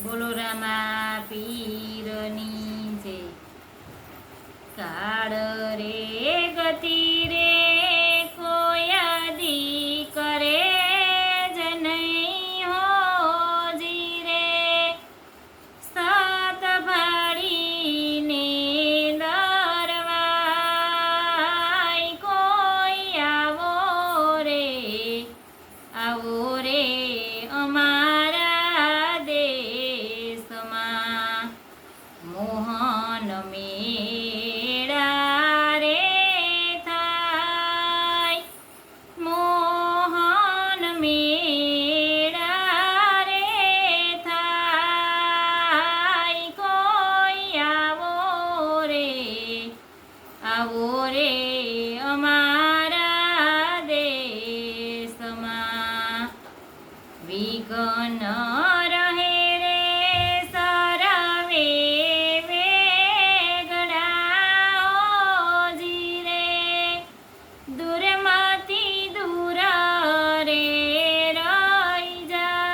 બોલો રામા પીરની જય. કાળ રે ગતિ રે કોઈ આદિ કરે જ નહીં હોજી રે. સાત ભાડીને દરવાય કોઈ આવો રે અમારા દેશમાં. મોહન મેળા રે થાય, મોહન મેળા રે થાય કોઈ આવો રે અમારા દેશમાં. વિઘ્ન રહે રે સરવે વેગળાઓજી રે. દૂરમાંથી દૂર રે રહી જાય,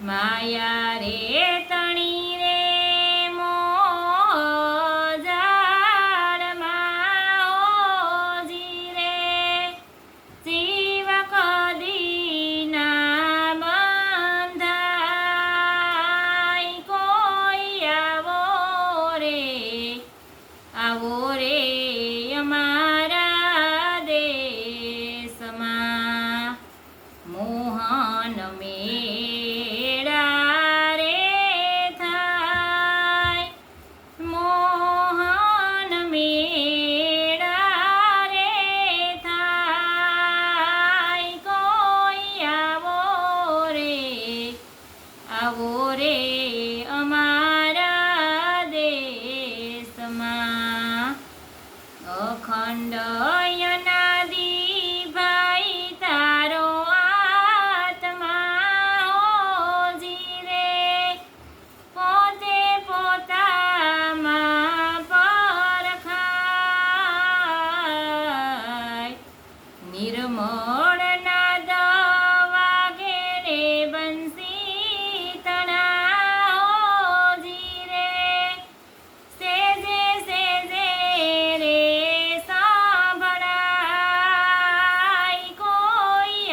માયા રે તણી રે મોજાળમાં ઓજી રે. જીવ કદી ના બંધાય કોઈ આવો રે અમારા દેશમાં. મોહન મેળા રે થાય, મોહન મેળા રે થાય કોઈ આવો રે અમારા દેશમાં. અખંડ અનાદિ ભાઈ તારો આત્મા ઓજી રે. પોતે પોતામાં પરખાય, નિર્મળ નાદ વાગે રે બંસી તણા ઓજી રે. સેજે સેજે રે સાંભળાય કોઈ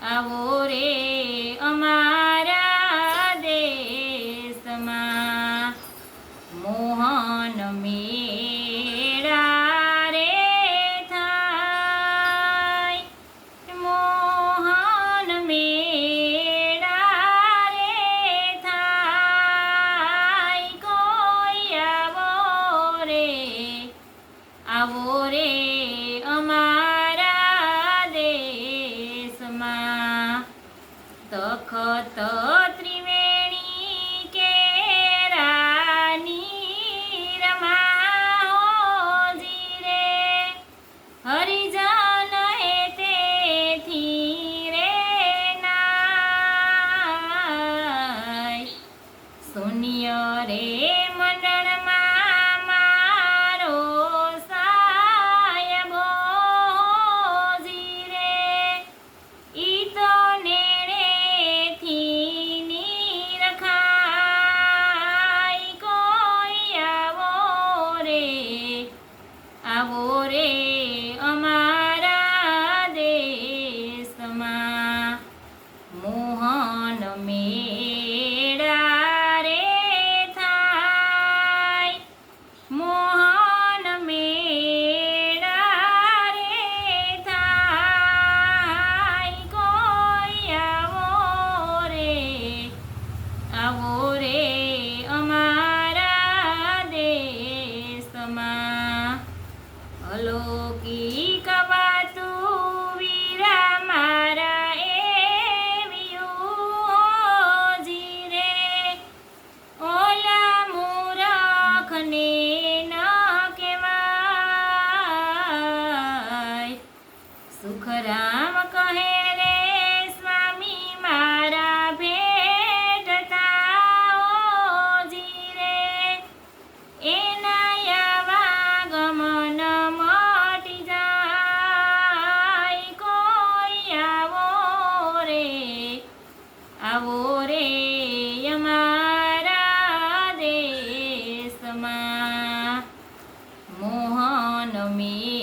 આવો રે અમારા દેશમાં. મોહન મેળા રે થાય, મોહન મેળા રે થાય કોઈ આવો રે અમારા દેશમાં. તખત ત્રિવેણી કેરાની રમાઓજી રે. હરિજન હેતેથી રે નાય, શૂન્ય રે મંડળમાં મારો સાયબોજી રે. ઈ તો નેણેથી નિરખાય કોઈ આવો રે અમારા દેશમાં. મોહન મેળા રે થાય, મોહન મેળા રે થાય કોઈ આવો રે અમારા દેશમાં. અલૌકિક વાતું વીરા મારા એવી ઓજી રે. ઓલા મૂરખને ન કહેવાય, સુખરામ કહે રે સ્વામી મારા ભેટતા ઓજી રે. એના આવાગમન મટી જાય કોઈ આવો અમે